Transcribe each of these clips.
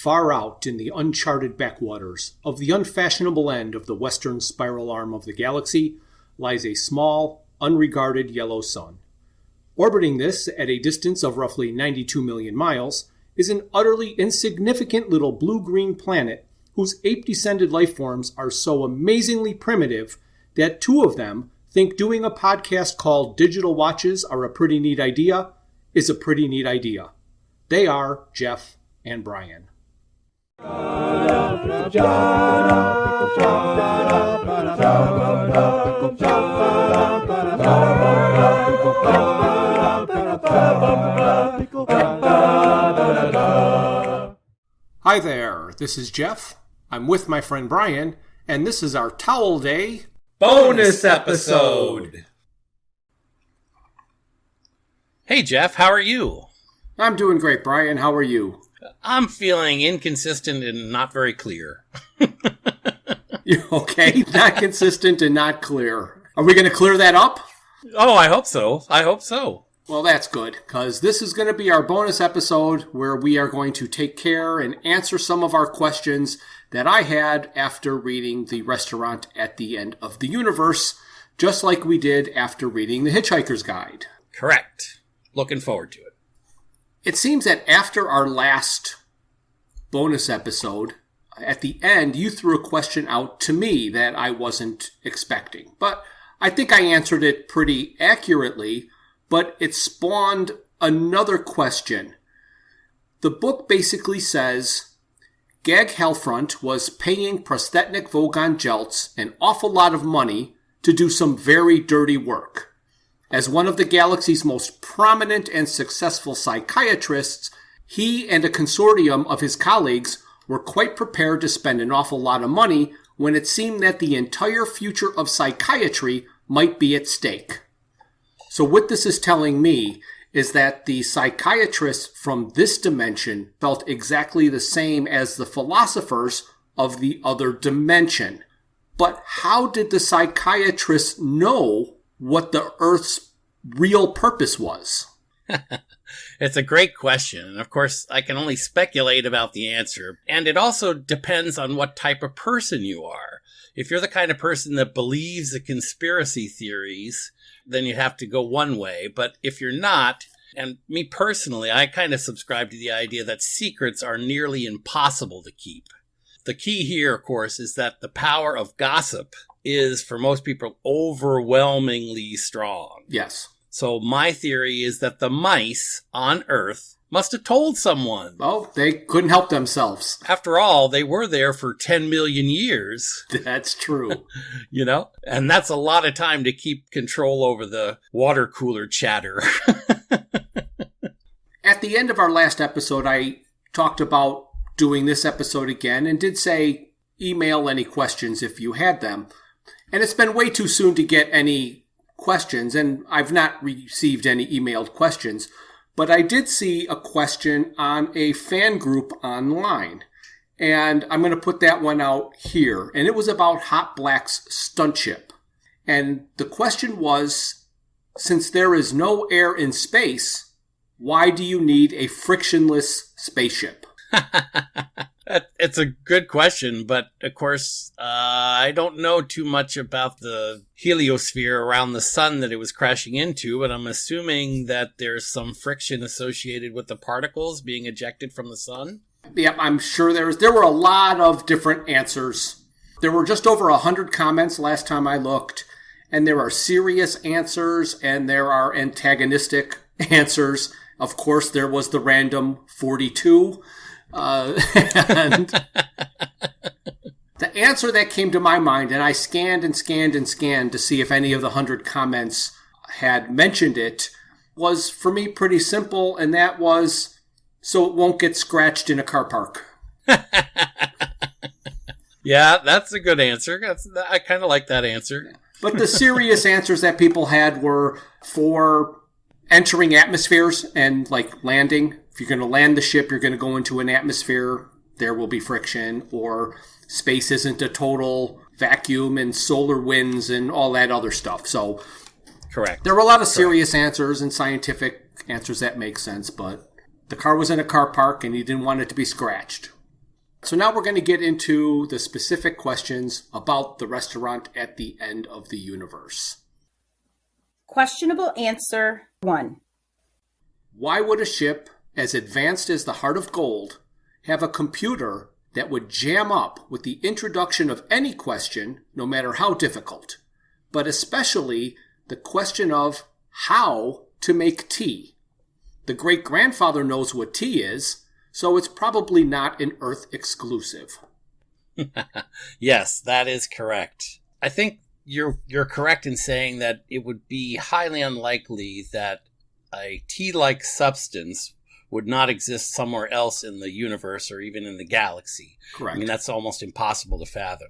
Far out in the uncharted backwaters of the unfashionable end of the western spiral arm of the galaxy lies a small, unregarded yellow sun. Orbiting this at a distance of roughly 92 million miles is an utterly insignificant little blue-green planet whose ape-descended life forms are so amazingly primitive that two of them think doing a podcast called Digital Watches Are a Pretty Neat Idea is a pretty neat idea. They are Jeff and Bryan. Hi there, this is Jeff. I'm with my friend Bryan, and this is our Towel Day bonus episode. Hey Jeff, how are you? I'm doing great, Bryan. How are you? I'm feeling inconsistent and not very clear. Okay, not consistent and not clear. Are we going to clear that up? Oh, I hope so. Well, that's good, because this is going to be our bonus episode where we are going to take care and answer some of our questions that I had after reading The Restaurant at the End of the Universe, just like we did after reading The Hitchhiker's Guide. Correct. Looking forward to it. It seems that after our last bonus episode, at the end, you threw a question out to me that I wasn't expecting. But I think I answered it pretty accurately, but it spawned another question. The book basically says Gag Hellfront was paying Prostetnik Vogon Jeltz an awful lot of money to do some very dirty work. As one of the galaxy's most prominent and successful psychiatrists, he and a consortium of his colleagues were quite prepared to spend an awful lot of money when it seemed that the entire future of psychiatry might be at stake. So what this is telling me is that the psychiatrists from this dimension felt exactly the same as the philosophers of the other dimension. But how did the psychiatrists know what the Earth's real purpose was? It's a great question. And of course, I can only speculate about the answer. And it also depends on what type of person you are. If you're the kind of person that believes the conspiracy theories, then you have to go one way. But if you're not, and me personally, I kind of subscribe to the idea that secrets are nearly impossible to keep. The key here, of course, is that the power of gossip is, for most people, overwhelmingly strong. Yes. So my theory is that the mice on Earth must have told someone. Oh, they couldn't help themselves. After all, they were there for 10 million years. That's true. You know? And that's a lot of time to keep control over the water cooler chatter. At the end of our last episode, I talked about doing this episode again and did say email any questions if you had them. And it's been way too soon to get any questions, and I've not received any emailed questions. But I did see a question on a fan group online, and I'm going to put that one out here. And it was about Hot Black's stunt ship. And the question was, since there is no air in space, why do you need a frictionless spaceship? It's a good question, but of course, I don't know too much about the heliosphere around the sun that it was crashing into, but I'm assuming that there's some friction associated with the particles being ejected from the sun. Yeah, I'm sure there were a lot of different answers. There were just over 100 comments last time I looked, and there are serious answers, and there are antagonistic answers. Of course, there was the random 42. And the answer that came to my mind, and I scanned and scanned and scanned to see if any of the 100 comments had mentioned it, was for me pretty simple, and that was so it won't get scratched in a car park. Yeah, that's a good answer. I kind of like that answer. But the serious answers that people had were for entering atmospheres and like landing. If you're going to land the ship, you're going to go into an atmosphere, there will be friction, or space isn't a total vacuum and solar winds and all that other stuff. So correct. There were a lot of serious answers and scientific answers that make sense, but the car was in a car park and he didn't want it to be scratched. So now we're going to get into the specific questions about the restaurant at the end of the universe. Questionable answer 1. Why would a ship as advanced as the Heart of Gold have a computer that would jam up with the introduction of any question, no matter how difficult, but especially the question of how to make tea? The great-grandfather knows what tea is, so it's probably not an Earth exclusive. Yes, that is correct. I think you're correct in saying that it would be highly unlikely that a tea-like substance would not exist somewhere else in the universe or even in the galaxy. Correct. I mean, that's almost impossible to fathom.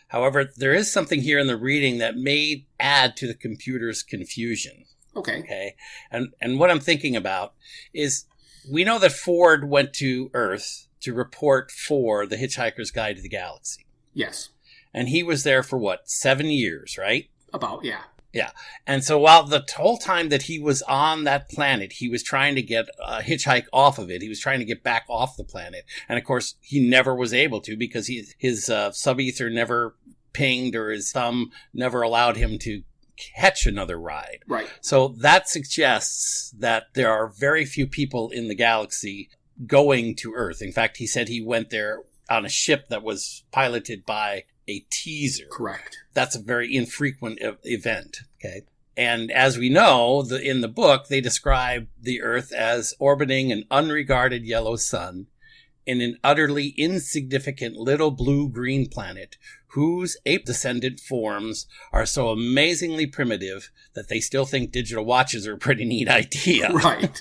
However, there is something here in the reading that may add to the computer's confusion. Okay. And what I'm thinking about is, we know that Ford went to Earth to report for the Hitchhiker's Guide to the Galaxy. Yes. And he was there for 7 years, right? About, yeah. Yeah. And so while the whole time that he was on that planet, he was trying to get a hitchhike off of it. He was trying to get back off the planet. And of course, he never was able to, because his sub-ether never pinged, or his thumb never allowed him to catch another ride. Right. So that suggests that there are very few people in the galaxy going to Earth. In fact, he said he went there on a ship that was piloted by a teaser. Correct. That's a very infrequent event. Okay. And as we know, in the book, they describe the Earth as orbiting an unregarded yellow sun in an utterly insignificant little blue-green planet whose ape-descendant forms are so amazingly primitive that they still think digital watches are a pretty neat idea. Right.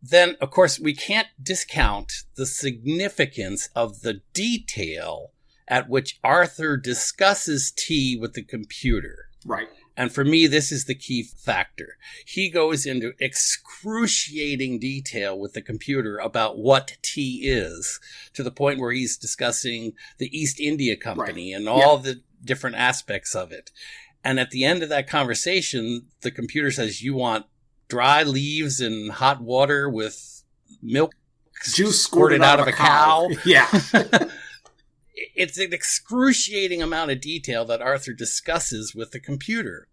Then, of course, we can't discount the significance of the detail at which Arthur discusses tea with the computer. Right. And for me, this is the key factor. He goes into excruciating detail with the computer about what tea is, to the point where he's discussing the East India Company and all the different aspects of it. And at the end of that conversation, the computer says, you want dry leaves and hot water with milk juice squirted out of a cow. Yeah. It's an excruciating amount of detail that Arthur discusses with the computer.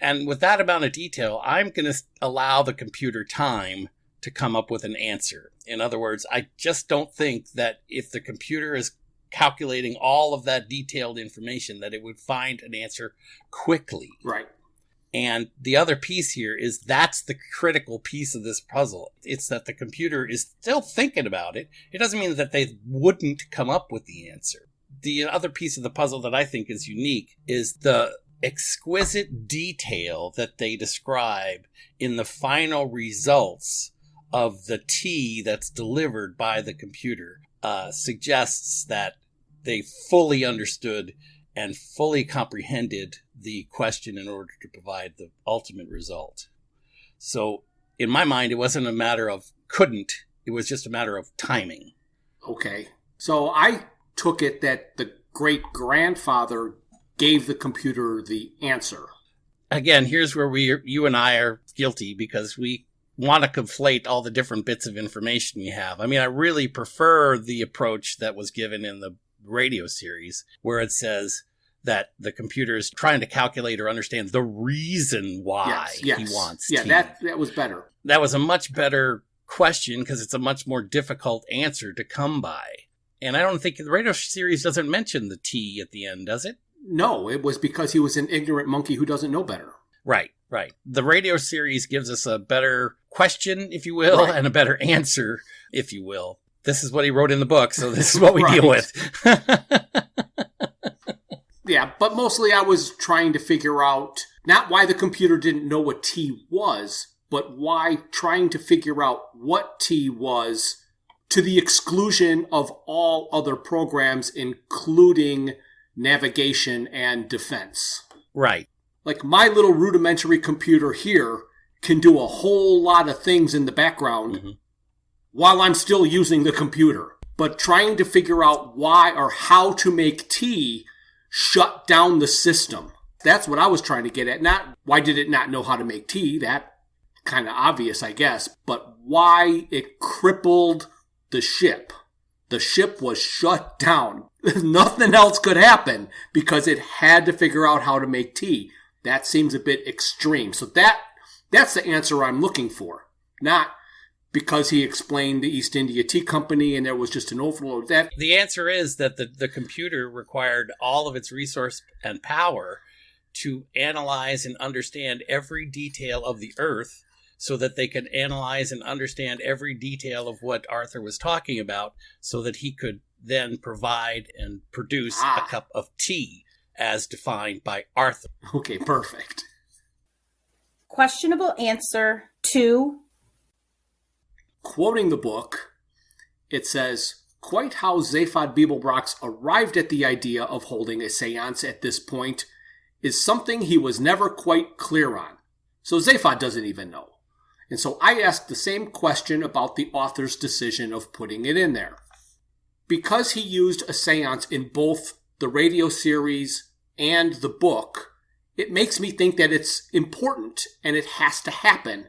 And with that amount of detail, I'm going to allow the computer time to come up with an answer. In other words, I just don't think that if the computer is calculating all of that detailed information, that it would find an answer quickly. Right. And the other piece here is that's the critical piece of this puzzle. It's that the computer is still thinking about it. It doesn't mean that they wouldn't come up with the answer. The other piece of the puzzle that I think is unique is the exquisite detail that they describe in the final results of the tea that's delivered by the computer. Suggests that they fully understood and fully comprehended the question in order to provide the ultimate result. So in my mind, it wasn't a matter of couldn't, it was just a matter of timing. Okay. So I took it that the great-grandfather gave the computer the answer. Again, here's where you and I are guilty, because we want to conflate all the different bits of information we have. I mean, I really prefer the approach that was given in the radio series, where it says that the computer is trying to calculate or understand the reason why he wants tea. Yeah, that was better. That was a much better question, because it's a much more difficult answer to come by. And I don't think the radio series doesn't mention the tea at the end, does it? No, it was because he was an ignorant monkey who doesn't know better. Right. The radio series gives us a better question, if you will, and a better answer, if you will. This is what he wrote in the book, so this is what we deal with. Yeah, but mostly I was trying to figure out not why the computer didn't know what tea was, but why trying to figure out what tea was to the exclusion of all other programs, including navigation and defense. Right. Like my little rudimentary computer here can do a whole lot of things in the background while I'm still using the computer. But trying to figure out why or how to make tea shut down the system. That's what I was trying to get at. Not why did it not know how to make tea? That kind of obvious, I guess. But why it crippled the ship The ship was shut down. Nothing else could happen because it had to figure out how to make tea. That seems a bit extreme. So that's the answer I'm looking for. Not because he explained the East India Tea Company and there was just an overload. The answer is that the computer required all of its resource and power to analyze and understand every detail of the Earth so that they could analyze and understand every detail of what Arthur was talking about so that he could then provide and produce a cup of tea as defined by Arthur. Okay, perfect. Questionable answer 2. Quoting the book, it says, quite how Zaphod Beeblebrox arrived at the idea of holding a seance at this point is something he was never quite clear on. So Zaphod doesn't even know. And so I asked the same question about the author's decision of putting it in there. Because he used a seance in both the radio series and the book, it makes me think that it's important and it has to happen.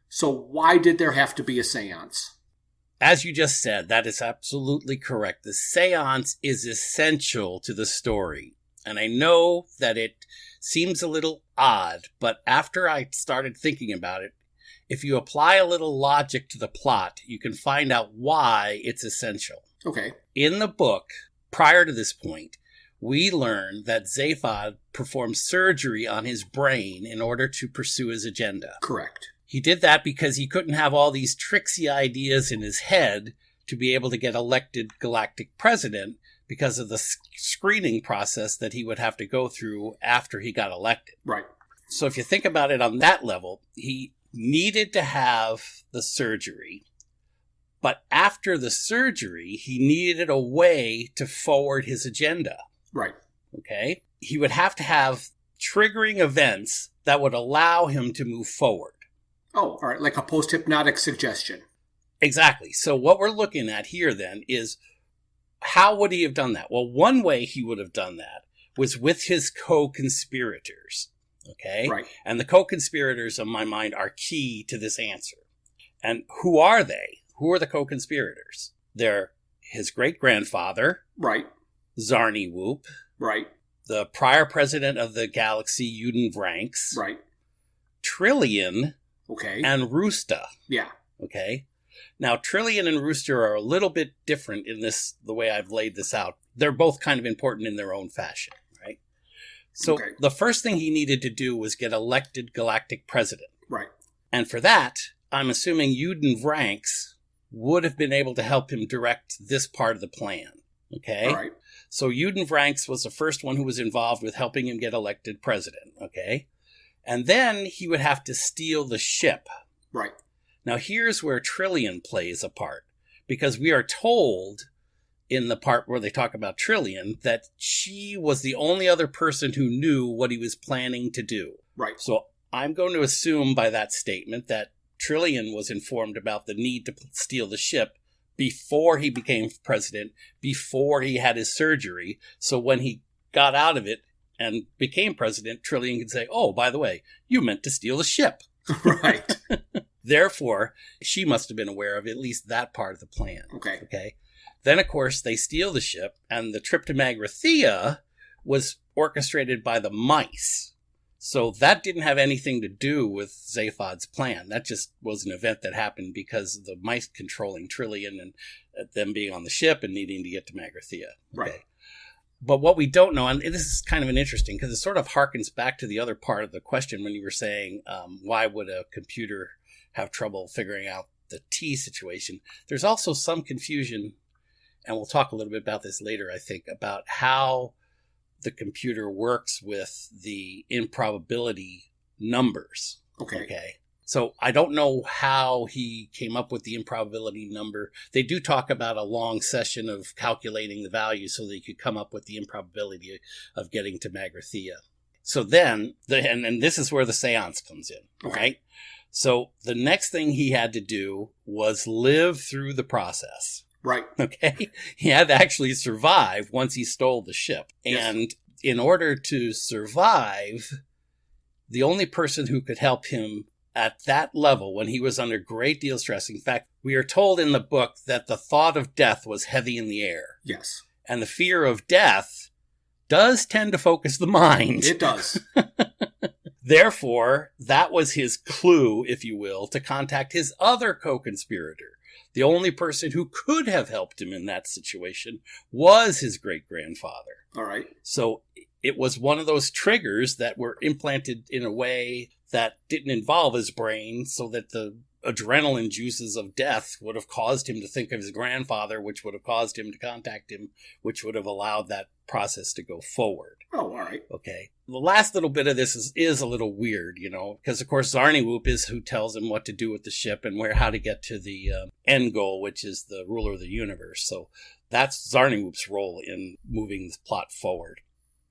So why did there have to be a seance? As you just said, that is absolutely correct. The seance is essential to the story. And I know that it seems a little odd, but after I started thinking about it, if you apply a little logic to the plot, you can find out why it's essential. Okay. In the book, prior to this point, we learn that Zaphod performed surgery on his brain in order to pursue his agenda. Correct. He did that because he couldn't have all these tricksy ideas in his head to be able to get elected galactic president because of the screening process that he would have to go through after he got elected. Right. So if you think about it on that level, he needed to have the surgery, but after the surgery, he needed a way to forward his agenda. Right. Okay? He would have to have triggering events that would allow him to move forward. Oh, all right, like a post-hypnotic suggestion. Exactly. So what we're looking at here then is how would he have done that? Well, one way he would have done that was with his co-conspirators. Okay? Right. And the co-conspirators, in my mind, are key to this answer. And who are they? Who are the co-conspirators? They're his great-grandfather. Right. Zarni Whoop. Right. The prior president of the galaxy, Uden Vranks. Right. Trillian. Okay. And Roosta. Yeah. Okay? Now, Trillian and Rooster are a little bit different in this, the way I've laid this out. They're both kind of important in their own fashion, right? So Okay. The first thing he needed to do was get elected galactic president. Right. And for that, I'm assuming Uden Vranks would have been able to help him direct this part of the plan. Okay? All right. So Uden Vranks was the first one who was involved with helping him get elected president. Okay? And then he would have to steal the ship. Right. Now here's where Trillian plays a part. Because we are told in the part where they talk about Trillian that she was the only other person who knew what he was planning to do. Right. So I'm going to assume by that statement that Trillian was informed about the need to steal the ship before he became president, before he had his surgery. So when he got out of it and became president, Trillian could say, oh, by the way, you meant to steal the ship. Right. Therefore, she must have been aware of at least that part of the plan. Okay. Okay. Then, of course, they steal the ship, and the trip to Magrathea was orchestrated by the mice. So that didn't have anything to do with Zaphod's plan. That just was an event that happened because of the mice controlling Trillian and them being on the ship and needing to get to Magrathea. Okay. Right. But what we don't know, and this is kind of an interesting, because it sort of harkens back to the other part of the question when you were saying, why would a computer have trouble figuring out the T situation? There's also some confusion, and we'll talk a little bit about this later, I think, about how the computer works with the improbability numbers. Okay. So I don't know how he came up with the improbability number. They do talk about a long session of calculating the value so they could come up with the improbability of getting to Magrathea. So then, and this is where the seance comes in, right? So the next thing he had to do was live through the process. Right. Okay. He had to actually survive once he stole the ship. Yes. And in order to survive, the only person who could help him at that level, when he was under great deal of stress. In fact, we are told in the book that the thought of death was heavy in the air. Yes. And the fear of death does tend to focus the mind. It does. Therefore, that was his clue, if you will, to contact his other co-conspirator. The only person who could have helped him in that situation was his great-grandfather. All right. So it was one of those triggers that were implanted in a way that didn't involve his brain, so that the adrenaline juices of death would have caused him to think of his grandfather, which would have caused him to contact him, which would have allowed that process to go forward. Oh, all right. Okay. The last little bit of this is a little weird, because of course Zarniwoop is who tells him what to do with the ship and how to get to the end goal, which is the ruler of the universe. So that's Zarniwoop's role in moving the plot forward.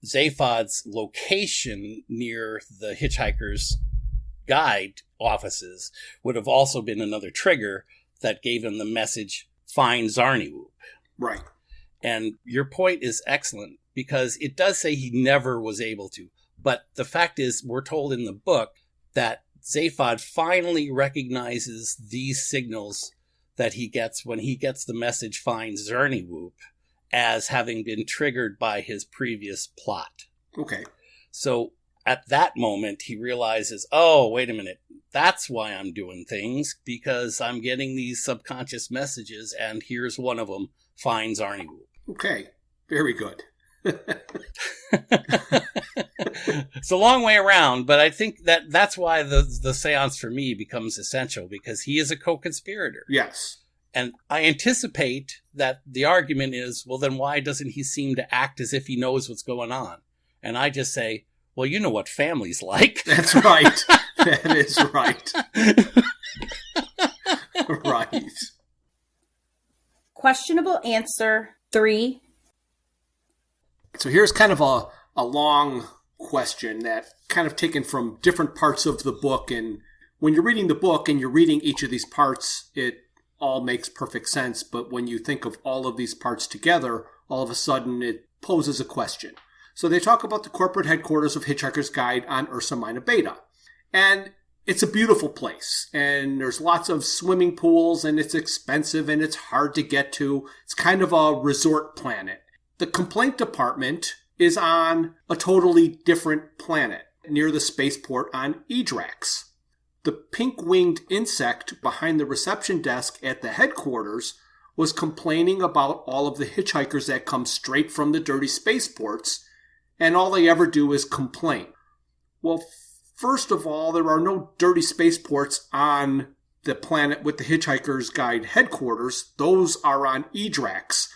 Zaphod's location near the Hitchhiker's guide offices would have also been another trigger that gave him the message, find Zarniwoop. Right. And your point is excellent, because it does say he never was able to. But the fact is, we're told in the book that Zaphod finally recognizes these signals that he gets when he gets the message, find Zarniwoop, as having been triggered by his previous plot. Okay. So at that moment, he realizes, oh, wait a minute, that's why I'm doing things, because I'm getting these subconscious messages, and here's one of them, find Zarniwoop. Okay, very good. It's a long way around, but I think that's why the seance for me becomes essential, because he is a co-conspirator. Yes. And I anticipate that the argument is, well, then why doesn't he seem to act as if he knows what's going on? And I just say, well, you know what family's like. That's right. That is right. Right. Questionable answer 3. So here's kind of a long question that kind of taken from different parts of the book. And when you're reading the book and you're reading each of these parts, it all makes perfect sense. But when you think of all of these parts together, all of a sudden it poses a question. So they talk about the corporate headquarters of Hitchhiker's Guide on Ursa Minor Beta. And it's a beautiful place. And there's lots of swimming pools, and it's expensive, and it's hard to get to. It's kind of a resort planet. The complaint department is on a totally different planet, near the spaceport on Edrax. The pink-winged insect behind the reception desk at the headquarters was complaining about all of the hitchhikers that come straight from the dirty spaceports, and all they ever do is complain. Well, first of all, there are no dirty spaceports on the planet with the Hitchhiker's Guide headquarters. Those are on Edrax.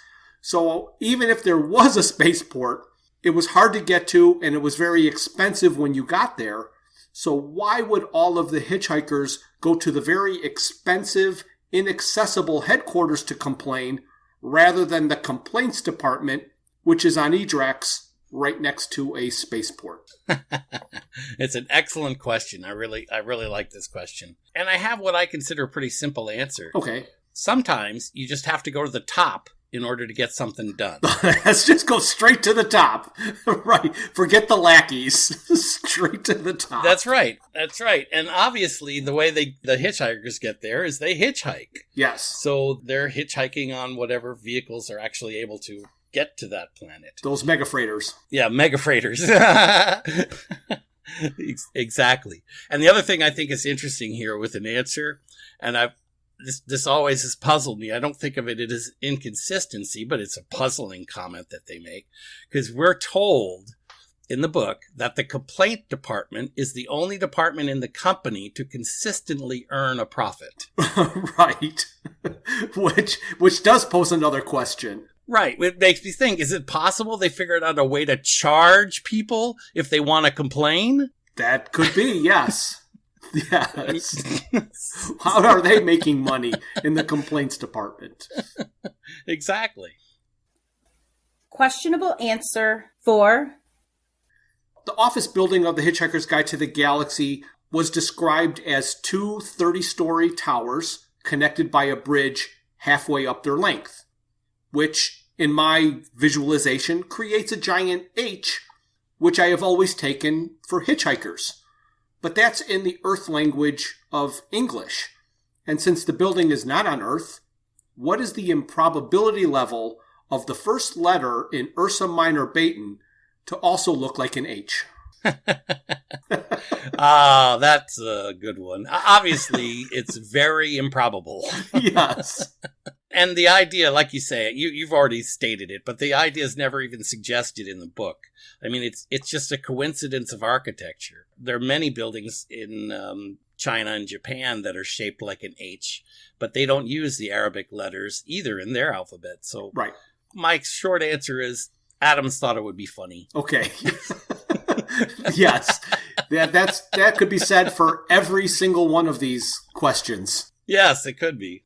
So even if there was a spaceport, it was hard to get to, and it was very expensive when you got there. So why would all of the hitchhikers go to the very expensive, inaccessible headquarters to complain, rather than the complaints department, which is on Edrax, right next to a spaceport? It's an excellent question. I really like this question. And I have what I consider a pretty simple answer. Okay. Sometimes you just have to go to the top in order to get something done. Let's just go straight to the top. Right. Forget the lackeys. Straight to the top. That's right. And obviously the way the hitchhikers get there is they hitchhike. Yes. So they're hitchhiking on whatever vehicles are actually able to get to that planet. Those mega freighters. Yeah, mega freighters. Exactly. And the other thing I think is interesting here with an answer, and this always has puzzled me. I don't think of it as inconsistency, but it's a puzzling comment that they make, because we're told in the book that the complaint department is the only department in the company to consistently earn a profit. Right. Which does pose another question. Right. It makes me think, is it possible they figured out a way to charge people if they want to complain? That could be, yes. Yes. How are they making money in the complaints department? Exactly. Questionable answer 4. The office building of the Hitchhiker's Guide to the Galaxy was described as 2 30-story towers connected by a bridge halfway up their length, which, in my visualization, creates a giant H, which I have always taken for hitchhikers. But that's in the Earth language of English. And since the building is not on Earth, what is the improbability level of the first letter in Ursa Minor Baton to also look like an H? Ah, that's a good one. Obviously, it's very improbable. Yes. And the idea, like you say, you've already stated it, but the idea is never even suggested in the book. I mean, it's just a coincidence of architecture. There are many buildings in China and Japan that are shaped like an H, but they don't use the Arabic letters either in their alphabet. So Right. my short answer is Adams thought it would be funny. Okay. Yes. That could be said for every single one of these questions. Yes, it could be.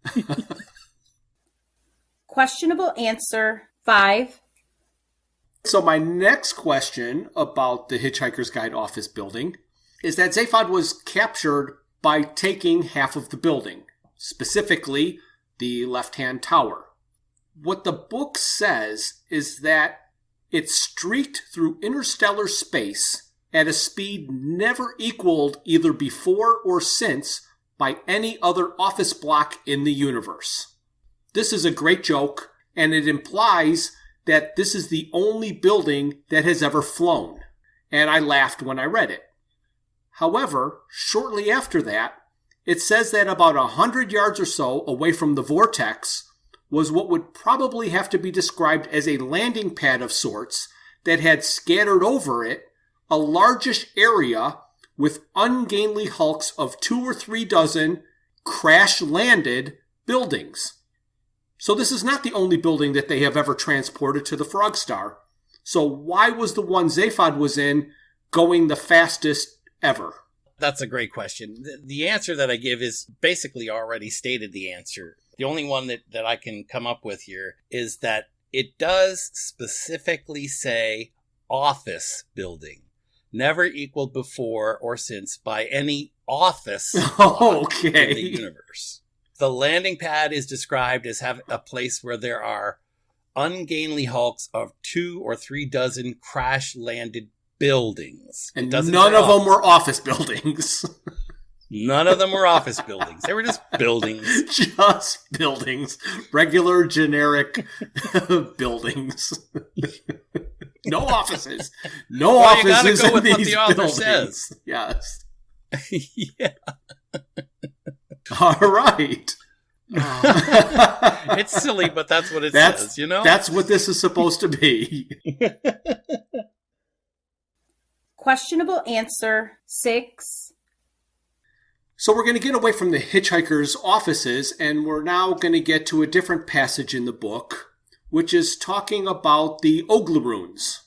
Questionable answer 5. So my next question about the Hitchhiker's Guide office building is that Zaphod was captured by taking half of the building, specifically the left-hand tower. What the book says is that it streaked through interstellar space at a speed never equaled either before or since by any other office block in the universe. This is a great joke, and it implies that this is the only building that has ever flown, and I laughed when I read it. However, shortly after that, it says that about 100 yards or so away from the vortex was what would probably have to be described as a landing pad of sorts that had scattered over it a largish area with ungainly hulks of 2 or 3 dozen crash-landed buildings. So this is not the only building that they have ever transported to the Frog Star. So why was the one Zaphod was in going the fastest ever? That's a great question. The answer that I give is basically already stated the answer. The only one that I can come up with here is that it does specifically say office building, never equaled before or since by any office Okay. in the universe. The landing pad is described as having a place where there are ungainly hulks of 2 or 3 dozen crash-landed buildings. And none of them were office buildings. None of them were office buildings. They were just buildings. Just buildings. Regular, generic buildings. No offices. No Well, you offices gotta go in with these what the author buildings. says. Yes. Yeah. All right. It's silly, but that's what it says, you know? That's what this is supposed to be. Questionable answer 6. So we're going to get away from the hitchhiker's offices, and we're now going to get to a different passage in the book, which is talking about the Oglaroons.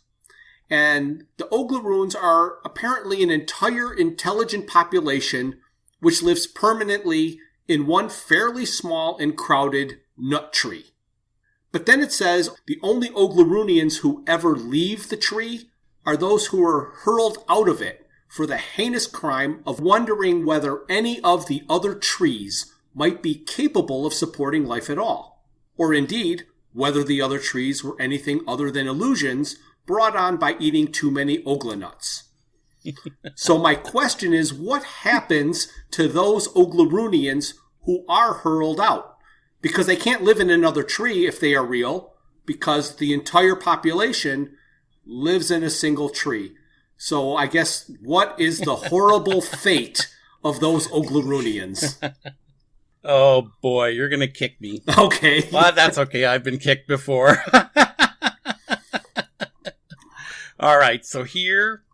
And the Oglaroons are apparently an entire intelligent population which lives permanently in one fairly small and crowded nut tree. But then it says the only Oglaroonians who ever leave the tree are those who are hurled out of it for the heinous crime of wondering whether any of the other trees might be capable of supporting life at all, or indeed whether the other trees were anything other than illusions brought on by eating too many Ogla nuts. So my question is, what happens to those Oglaroonians who are hurled out? Because they can't live in another tree if they are real, because the entire population lives in a single tree. So I guess, what is the horrible fate of those Oglaroonians? Oh boy, you're going to kick me. Okay. Well, that's okay. I've been kicked before. All right. So here,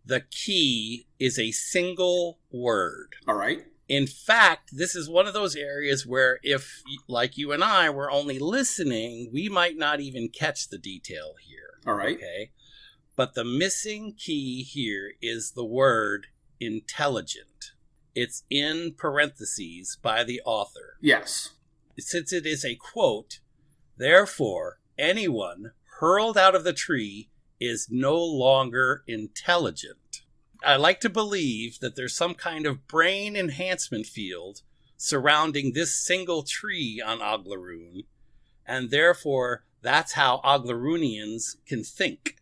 the key is a single word. All right. In fact, this is one of those areas where if, like you and I, were only listening, we might not even catch the detail here. All right. Okay. But the missing key here is the word intelligent. It's in parentheses by the author. Yes. Since it is a quote, therefore, anyone hurled out of the tree is no longer intelligent. I like to believe that there's some kind of brain enhancement field surrounding this single tree on Oglaroon, and therefore that's how Oglaroonians can think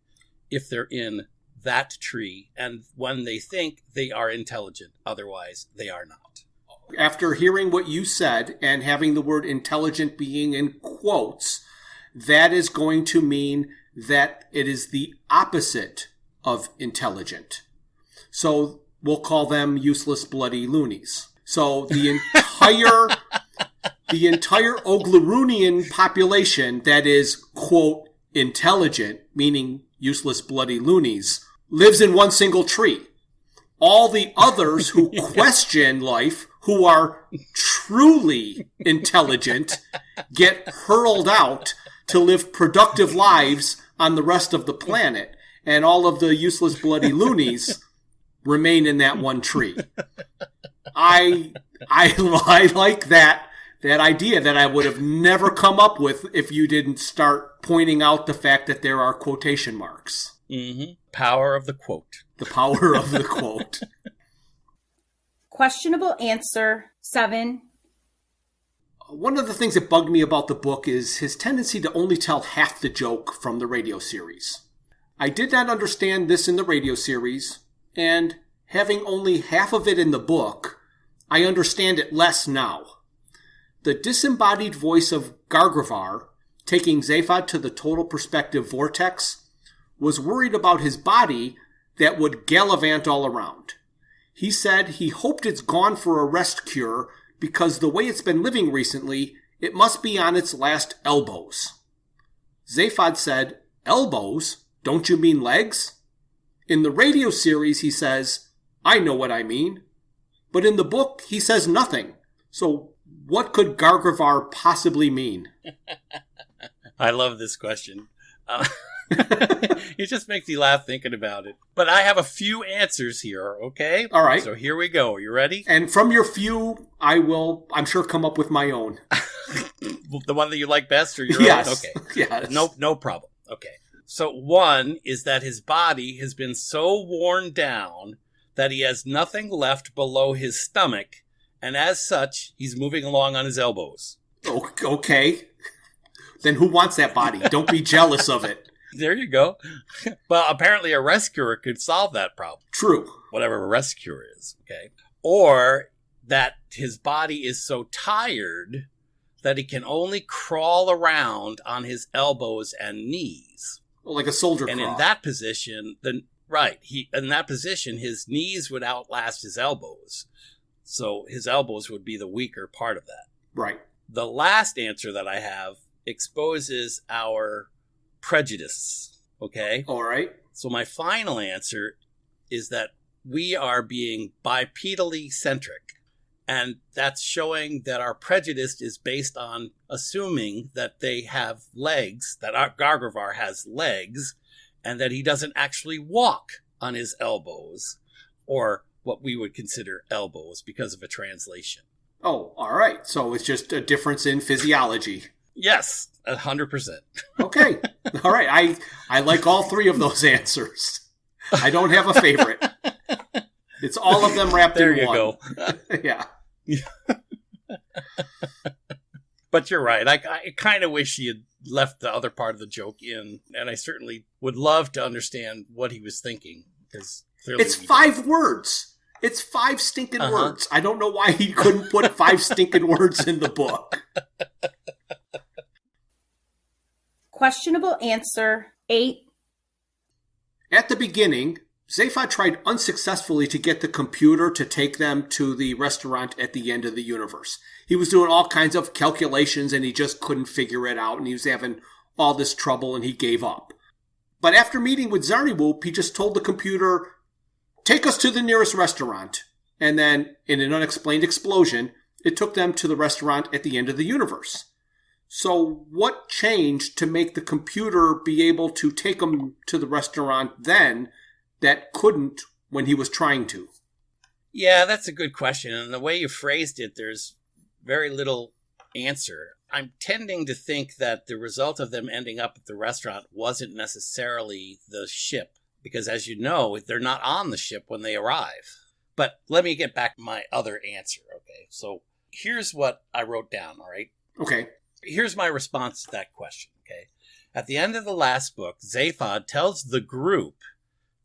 if they're in that tree, and when they think they are intelligent. Otherwise, they are not. After hearing what you said and having the word intelligent being in quotes, that is going to mean that it is the opposite of intelligent. So we'll call them useless bloody loonies. So the entire Oglarunian population that is, quote, intelligent, meaning useless bloody loonies, lives in one single tree. All the others who question life, who are truly intelligent, get hurled out to live productive lives on the rest of the planet. And all of the useless bloody loonies remain in that one tree. I like that idea that I would have never come up with if you didn't start pointing out the fact that there are quotation marks. Mm-hmm. Power of the quote. The power of the quote. Questionable answer 7. One of the things that bugged me about the book is his tendency to only tell half the joke from the radio series. I did not understand this in the radio series, and having only half of it in the book, I understand it less now. The disembodied voice of Gargravar, taking Zaphod to the total perspective vortex, was worried about his body that would gallivant all around. He said he hoped it's gone for a rest cure because the way it's been living recently, it must be on its last elbows. Zaphod said, "Elbows? Don't you mean legs?" In the radio series, he says, "I know what I mean." But in the book, he says nothing. So what could Gargravar possibly mean? I love this question. It just makes me laugh thinking about it. But I have a few answers here, okay? All right. So here we go. You ready? And from your few, I will, I'm sure, come up with my own. The one that you like best or your Yes. own? Okay. Yes. No problem. Okay. So one is that his body has been so worn down that he has nothing left below his stomach, and as such, he's moving along on his elbows. Okay. Then who wants that body? Don't be jealous of it. There you go. Well, apparently a rescuer could solve that problem. True. Whatever a rescuer is, okay? Or that his body is so tired that he can only crawl around on his elbows and knees. Well, like a soldier And crawl. in that position, his knees would outlast his elbows. So his elbows would be the weaker part of that. Right. The last answer that I have exposes our prejudice, okay? All right. So my final answer is that we are being bipedally centric. And that's showing that our prejudice is based on assuming that they have legs, that our Gargravar has legs, and that he doesn't actually walk on his elbows, or what we would consider elbows because of a translation. Oh, all right. So it's just a difference in physiology. Yes, 100%. Okay. All right. I like all three of those answers. I don't have a favorite. It's all of them wrapped There in you one. go. Yeah. But you're right. I kind of wish he had left the other part of the joke in, and I certainly would love to understand what he was thinking, because clearly It's 5 words. It's 5 stinking words. I don't know why he couldn't put 5 stinking words in the book. Questionable answer 8. At the beginning, Zaphod tried unsuccessfully to get the computer to take them to the restaurant at the end of the universe. He was doing all kinds of calculations and he just couldn't figure it out, and he was having all this trouble and he gave up. But after meeting with Zarniwoop, he just told the computer, "Take us to the nearest restaurant." And then, in an unexplained explosion, it took them to the restaurant at the end of the universe. So what changed to make the computer be able to take him to the restaurant then that couldn't when he was trying to? Yeah, that's a good question. And the way you phrased it, there's very little answer. I'm tending to think that the result of them ending up at the restaurant wasn't necessarily the ship, because as you know, they're not on the ship when they arrive. But let me get back to my other answer, okay? So here's what I wrote down, all right? Okay. Here's my response to that question, okay? At the end of the last book, Zaphod tells the group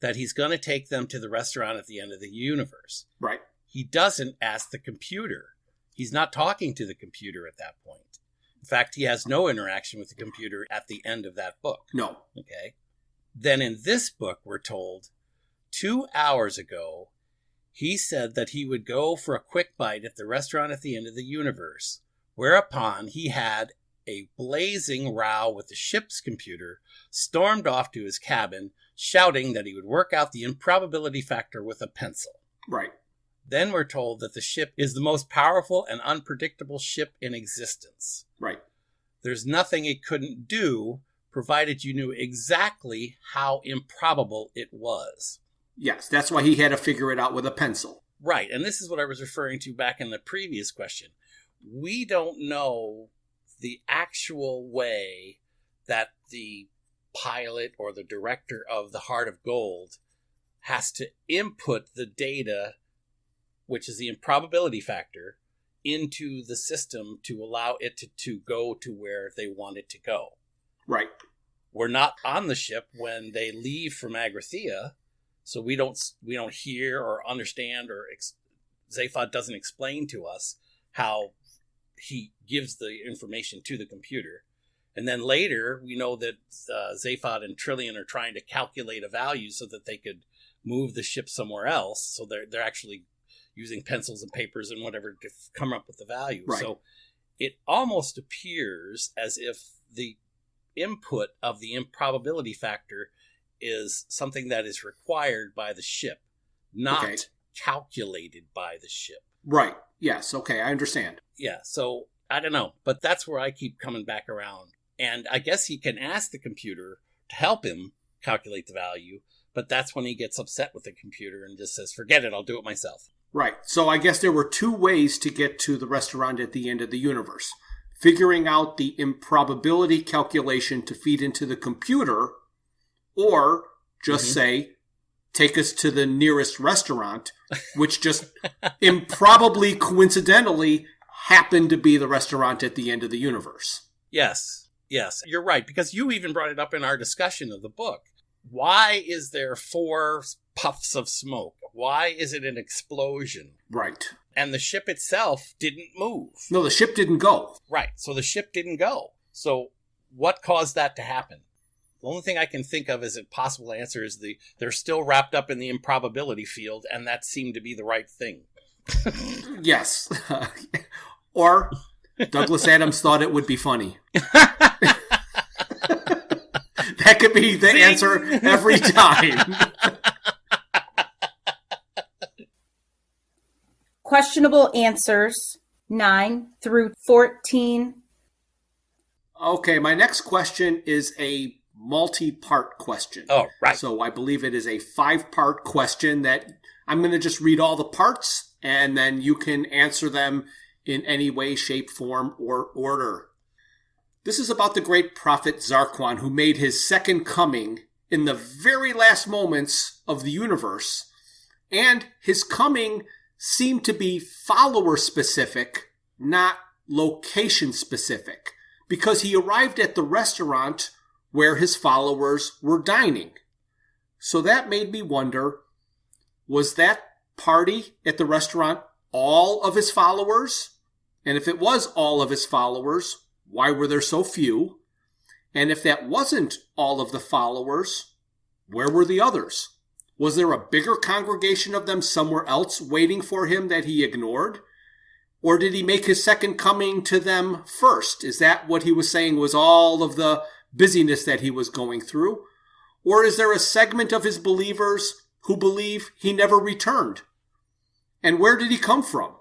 that he's going to take them to the restaurant at the end of the universe. Right. He doesn't ask the computer. He's not talking to the computer at that point. In fact, he has no interaction with the computer at the end of that book. No. Okay. Then in this book, we're told 2 hours ago, he said that he would go for a quick bite at the restaurant at the end of the universe, whereupon he had a blazing row with the ship's computer, stormed off to his cabin, shouting that he would work out the improbability factor with a pencil. Right. Then we're told that the ship is the most powerful and unpredictable ship in existence. Right. There's nothing it couldn't do, provided you knew exactly how improbable it was. Yes, that's why he had to figure it out with a pencil. Right, and this is what I was referring to back in the previous question. We don't know the actual way that the pilot or the director of the Heart of Gold has to input the data, which is the improbability factor, into the system to allow it to go to where they want it to go. Right. We're not on the ship when they leave from Agrathea, so we don't hear or understand, or Zaphod doesn't explain to us how he gives the information to the computer. And then later, we know that Zaphod and Trillian are trying to calculate a value so that they could move the ship somewhere else. So they're actually using pencils and papers and whatever to come up with the value. Right. So it almost appears as if the input of the improbability factor is something that is required by the ship, not calculated by the ship. Right. Yes. Okay. I understand. Yeah. So I don't know, but that's where I keep coming back around. And I guess he can ask the computer to help him calculate the value, but that's when he gets upset with the computer and just says, forget it, I'll do it myself. Right. So I guess there were two ways to get to the restaurant at the end of the universe. Figuring out the improbability calculation to feed into the computer, or just say, take us to the nearest restaurant, which just improbably, coincidentally, happened to be the restaurant at the end of the universe. Yes, you're right, because you even brought it up in our discussion of the book. Why is there 4 puffs of smoke? Why is it an explosion? Right. And the ship itself didn't move. No, the ship didn't go. Right, so the ship didn't go. So what caused that to happen? The only thing I can think of as a possible answer is they're still wrapped up in the improbability field, and that seemed to be the right thing. Yes. Or Douglas Adams thought it would be funny. That could be the answer every time. Questionable answers 9 through 14. Okay, my next question is a multi-part question. Oh, right. So I believe it is a 5-part question that I'm going to just read all the parts, and then you can answer them in any way, shape, form, or order. This is about the great prophet Zarquan, who made his second coming in the very last moments of the universe. And his coming seemed to be follower-specific, not location-specific, because he arrived at the restaurant where his followers were dining. So that made me wonder, was that party at the restaurant all of his followers? And if it was all of his followers, why were there so few? And if that wasn't all of the followers, where were the others? Was there a bigger congregation of them somewhere else waiting for him that he ignored? Or did he make his second coming to them first? Is that what he was saying was all of the busyness that he was going through? Or is there a segment of his believers who believe he never returned? And where did he come from?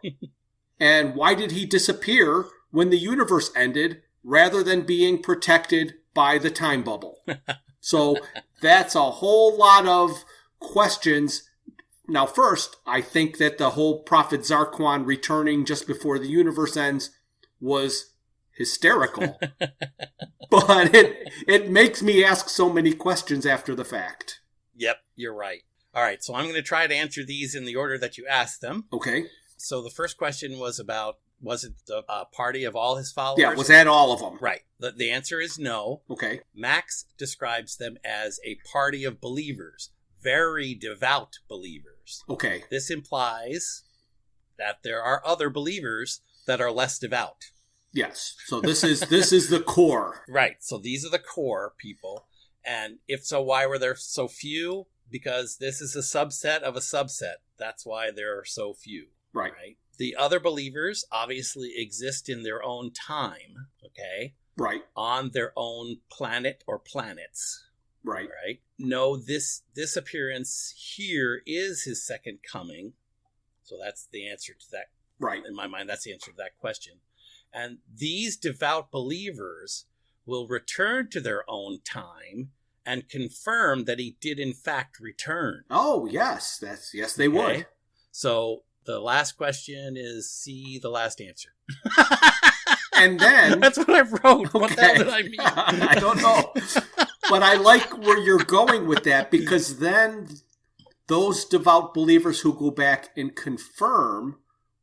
And why did he disappear when the universe ended rather than being protected by the time bubble? So that's a whole lot of questions. Now, first, I think that the whole Prophet Zarquan returning just before the universe ends was hysterical. But it makes me ask so many questions after the fact. Yep, you're right. All right, so I'm going to try to answer these in the order that you asked them. Okay. So the first question was about, was it the party of all his followers? Yeah, was that all of them? Right. The answer is no. Okay. Max describes them as a party of believers. very devout believers. Okay. This implies that there are other believers that are less devout. Yes. So this is the core. Right. So these are the core people. And if so, why were there so few? Because this is a subset of a subset. That's why there are so few. Right. The other believers obviously exist in their own time, okay? Right. On their own planet or planets. Right. Right. No, this appearance here is his second coming. So that's the answer to that. Right. In my mind, that's the answer to that question. And these devout believers will return to their own time and confirm that he did in fact return. Oh, yes. Yes, they would. So the last question is C, the last answer. And then... That's what I wrote. Okay. What the hell did I mean? I don't know. But I like where you're going with that, because then those devout believers who go back and confirm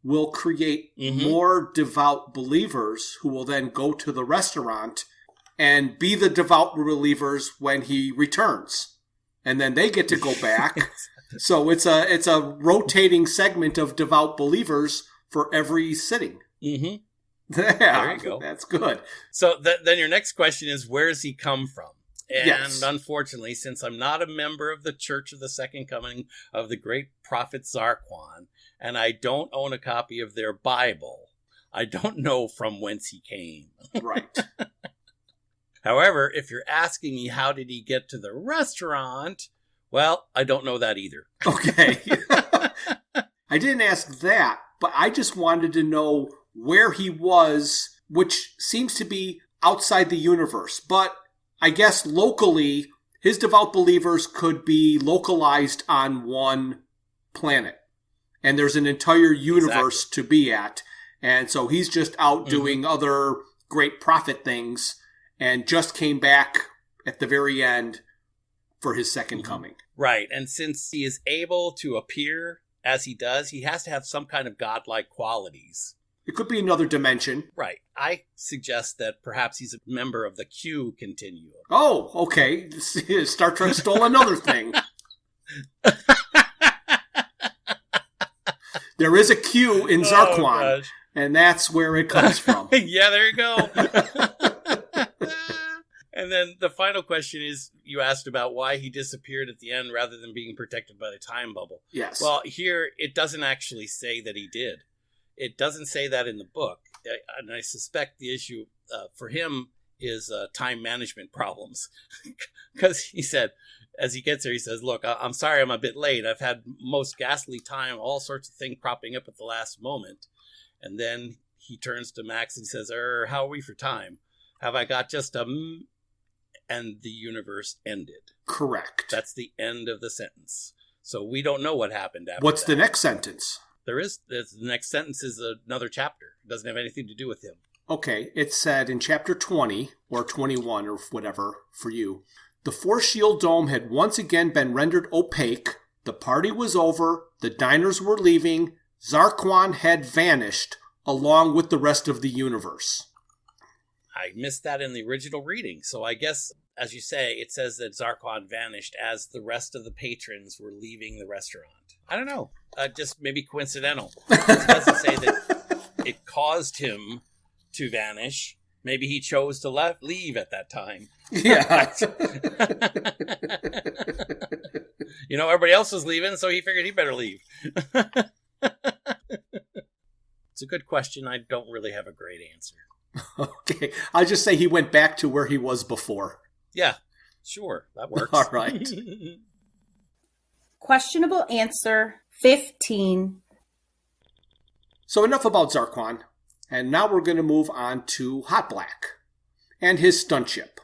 will create more devout believers who will then go to the restaurant and be the devout believers when he returns. And then they get to go back. So it's a rotating segment of devout believers for every sitting. Mm-hmm. Yeah, there you go. That's good. So then your next question is, where does he come from? And yes. Unfortunately, since I'm not a member of the Church of the Second Coming of the great prophet Zarquan, and I don't own a copy of their Bible, I don't know from whence he came. Right. However, if you're asking me how did he get to the restaurant, well, I don't know that either. Okay. I didn't ask that, but I just wanted to know where he was, which seems to be outside the universe. But I guess locally, his devout believers could be localized on one planet. And there's an entire universe to be at. And so he's just out doing other great prophet things and just came back at the very end for his second coming. Right. And since he is able to appear as he does, he has to have some kind of godlike qualities. It could be another dimension. Right. I suggest that perhaps he's a member of the Q continuum. Oh, okay. Star Trek stole another thing. There is a Q in Zarquan, and that's where it comes from. Yeah, there you go. And then the final question is, you asked about why he disappeared at the end rather than being protected by the time bubble. Yes. Well, here, it doesn't actually say that he did. It doesn't say that in the book. And I suspect the issue for him is time management problems. Because he said, as he gets there, he says, look, I'm sorry I'm a bit late. I've had most ghastly time, all sorts of things cropping up at the last moment. And then he turns to Max and says, how are we for time? Have I got just a... And the universe ended. Correct. That's the end of the sentence. So we don't know what happened after What's that. the next sentence? The next sentence is another chapter. It doesn't have anything to do with him. Okay, it said in chapter 20, or 21, or whatever, for you, the Force Shield Dome had once again been rendered opaque, the party was over, the diners were leaving, Zarquan had vanished, along with the rest of the universe. I missed that in the original reading, so I guess, as you say, it says that Zarquan vanished as the rest of the patrons were leaving the restaurant. I don't know. Just maybe coincidental. It doesn't say that it caused him to vanish. Maybe he chose to leave at that time. Yeah. Everybody else was leaving, so he figured he better leave. It's a good question. I don't really have a great answer. Okay. I'll just say he went back to where he was before. Yeah, sure. That works. All right. Questionable answer 15. So enough about Zarquan. And now we're going to move on to Hot Black and his stunt ship.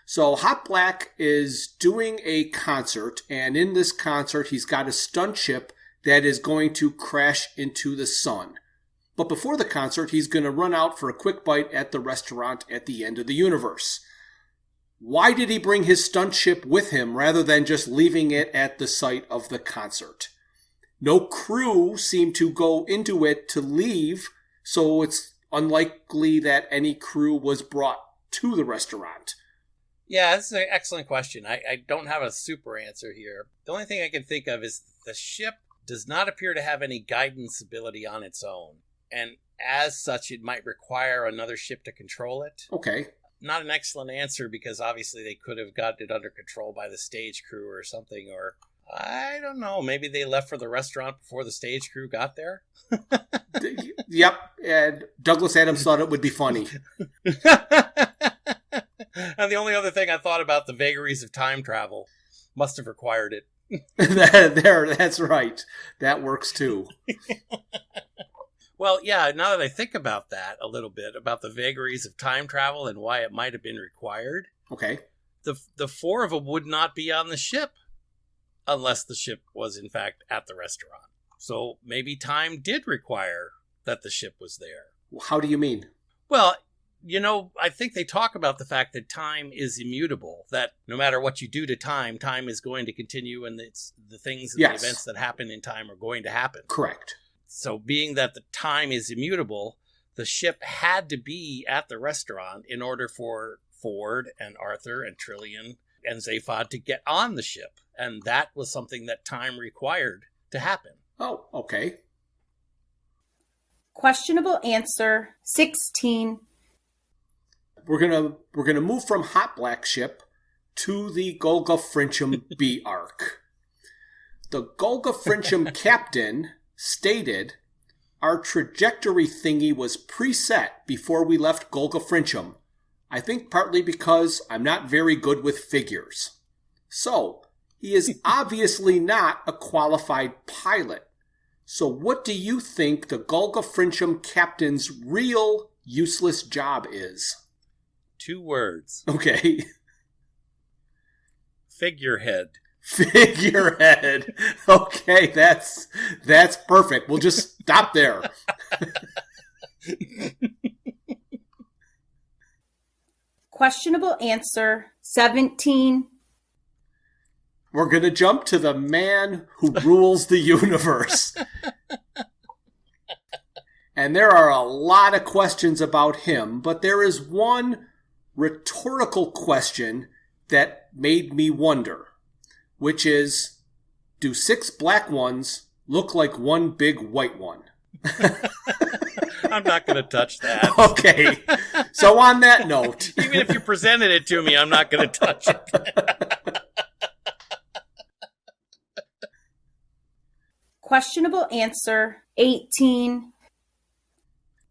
So Hot Black is doing a concert, and in this concert he's got a stunt ship that is going to crash into the sun. But before the concert, he's going to run out for a quick bite at the restaurant at the end of the universe. Why did he bring his stunt ship with him rather than just leaving it at the site of the concert? No crew seemed to go into it to leave, so it's unlikely that any crew was brought to the restaurant. Yeah, this is an excellent question. I don't have a super answer here. The only thing I can think of is the ship does not appear to have any guidance ability on its own. And as such, it might require another ship to control it. Okay. Not an excellent answer because obviously they could have gotten it under control by the stage crew or something, or I don't know, maybe they left for the restaurant before the stage crew got there. Yep, and Douglas Adams thought it would be funny. And the only other thing I thought about the vagaries of time travel must have required it. That's right. That works too. Well, yeah, now that I think about that a little bit, about the vagaries of time travel and why it might have been required, Okay. the four of them would not be on the ship unless the ship was, in fact, at the restaurant. So maybe time did require that the ship was there. How do you mean? Well, I think they talk about the fact that time is immutable, that no matter what you do to time, time is going to continue, and it's the things and Yes. the events that happen in time are going to happen. Correct. So being that the time is immutable, the ship had to be at the restaurant in order for Ford and Arthur and Trillian and Zaphod to get on the ship. And that was something that time required to happen. Oh, okay. Questionable answer 16. We're gonna move from Hot Black Ship to the Golga Frincham B arc. The Golga Frincham captain stated, "Our trajectory thingy was preset before we left Golga Frincham. I think partly because I'm not very good with figures. So, he is obviously not a qualified pilot. So what do you think the Golga Frincham captain's real useless job is?" 2 words. Okay. Figurehead. Figurehead. Okay, that's perfect. We'll just stop there. Questionable answer 17. We're going to jump to the man who rules the universe. And there are a lot of questions about him, but there is one rhetorical question that made me wonder, which is, do 6 black ones look like one big white one? I'm not going to touch that. Okay. So on that note... Even if you presented it to me, I'm not going to touch it. Questionable answer 18.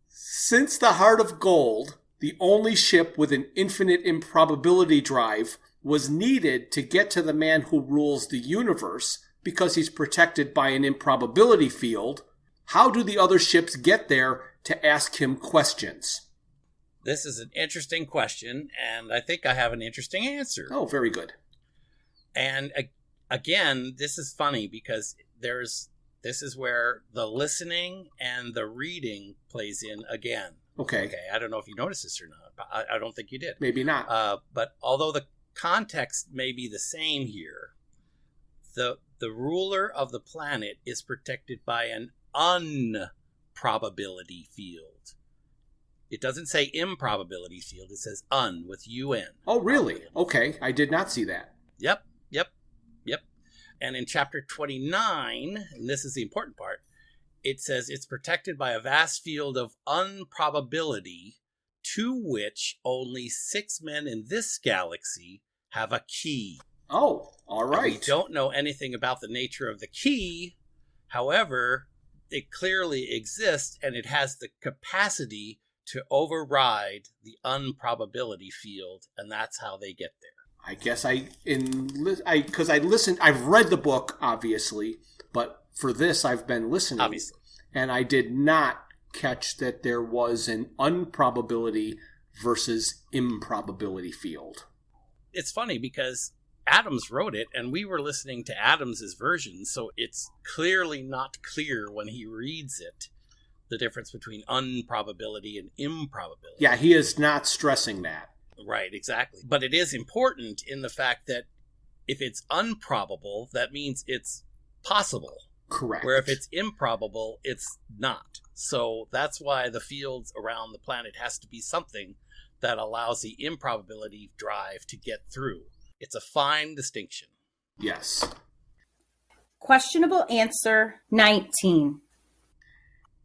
Since the Heart of Gold, the only ship with an infinite improbability drive, was needed to get to the man who rules the universe because he's protected by an improbability field, how do the other ships get there to ask him questions? This is an interesting question, and I think I have an interesting answer. Oh, very good. And again, this is funny because this is where the listening and the reading plays in again. Okay. I don't know if you noticed this or not, but I don't think you did. Maybe not. But although the context may be the same here, the ruler of the planet is protected by an unprobability field. It doesn't say improbability field. It says un with UN. Oh, really? Okay. I did not see that. Yep. And in chapter 29, and this is the important part, it says it's protected by a vast field of unprobability to which only 6 men in this galaxy have a key. Oh, all right. And we don't know anything about the nature of the key. However, it clearly exists, and it has the capacity to override the unprobability field, and that's how they get there. I guess because I listened, I've read the book, obviously, but for this I've been listening. Obviously. And I did not catch that there was an unprobability versus improbability field. It's funny because Adams wrote it, and we were listening to Adams's version, so it's clearly not clear when he reads it, the difference between unprobability and improbability. Yeah, he is not stressing that. Right, exactly. But it is important in the fact that if it's unprobable, that means it's possible. Correct. Where if it's improbable, it's not. So that's why the fields around the planet has to be something that allows the improbability drive to get through. It's a fine distinction. Yes. Questionable answer 19.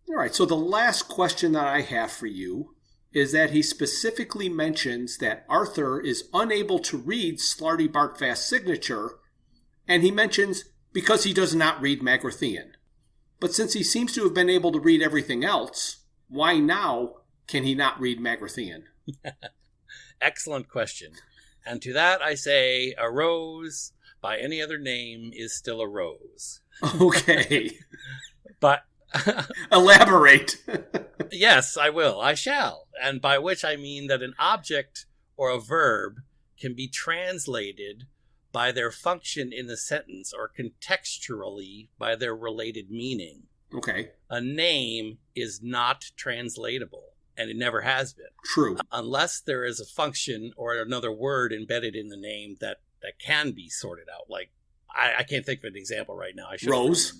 All right, so the last question that I have for you is that he specifically mentions that Arthur is unable to read Slarty Barkfast's signature, and he mentions because he does not read Magrathian. But since he seems to have been able to read everything else, why now can he not read Magrathian? Excellent question. And to that I say, a rose by any other name is still a rose. Okay. But elaborate. yes, I will. I shall. And by which I mean that an object or a verb can be translated by their function in the sentence or contextually by their related meaning. Okay. A name is not translatable, and it never has been. True. Unless there is a function or another word embedded in the name that can be sorted out. Like, I can't think of an example right now. I should. Rose.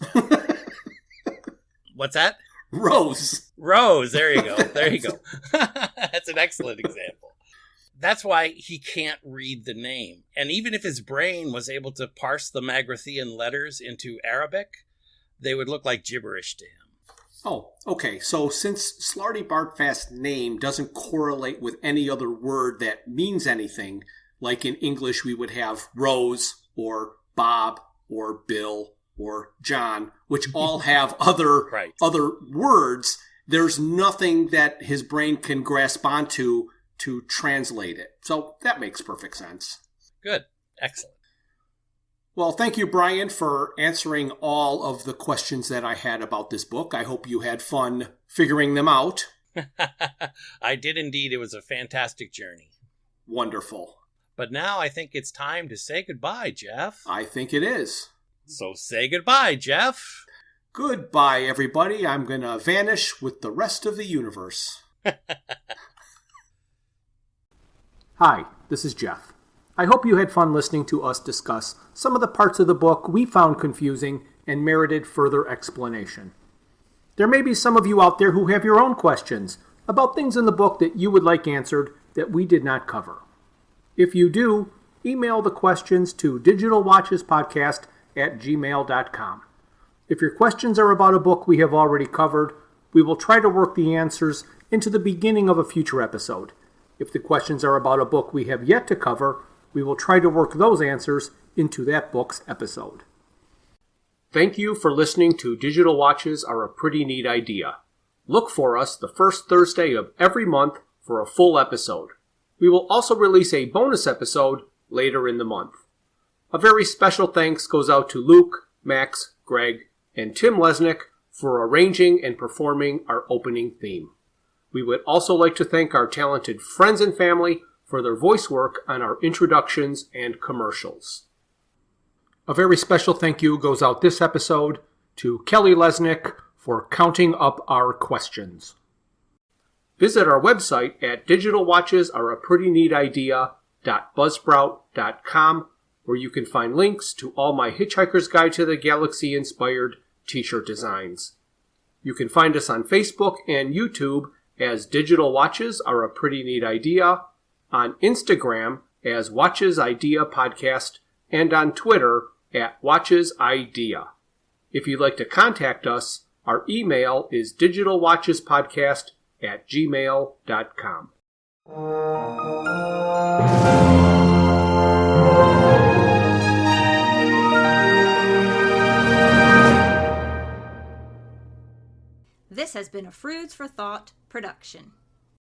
What's that? Rose. Rose. There you go. There you go. That's an excellent example. That's why he can't read the name. And even if his brain was able to parse the Magrathian letters into Arabic, they would look like gibberish to him. Oh, okay. So since Slarty Barkfast's name doesn't correlate with any other word that means anything, like in English we would have Rose or Bob or Bill or John, which all have other Right. other words, there's nothing that his brain can grasp onto to translate it. So that makes perfect sense. Good. Excellent. Well, thank you, Bryan, for answering all of the questions that I had about this book. I hope you had fun figuring them out. I did indeed. It was a fantastic journey. Wonderful. But now I think it's time to say goodbye, Jeff. I think it is. So say goodbye, Jeff. Goodbye, everybody. I'm going to vanish with the rest of the universe. Hi, this is Jeff. I hope you had fun listening to us discuss some of the parts of the book we found confusing and merited further explanation. There may be some of you out there who have your own questions about things in the book that you would like answered that we did not cover. If you do, email the questions to digitalwatchespodcast@gmail.com. If your questions are about a book we have already covered, we will try to work the answers into the beginning of a future episode. If the questions are about a book we have yet to cover, we will try to work those answers into that book's episode. Thank you for listening to Digital Watches Are a Pretty Neat Idea. Look for us the first Thursday of every month for a full episode. We will also release a bonus episode later in the month. A very special thanks goes out to Luke, Max, Greg, and Tim Lesnick for arranging and performing our opening theme. We would also like to thank our talented friends and family for their voice work on our introductions and commercials. A very special thank you goes out this episode to Kelly Lesnick for counting up our questions. Visit our website at digitalwatchesareaprettyneatidea.buzzsprout.com, where you can find links to all my Hitchhiker's Guide to the Galaxy inspired t-shirt designs. You can find us on Facebook and YouTube as Digital Watches Are a Pretty Neat Idea, on Instagram as Watches Idea Podcast, and on Twitter at Watches Idea. If you'd like to contact us, our email is digitalwatchespodcast@gmail.com. This has been a Froods for Thought production.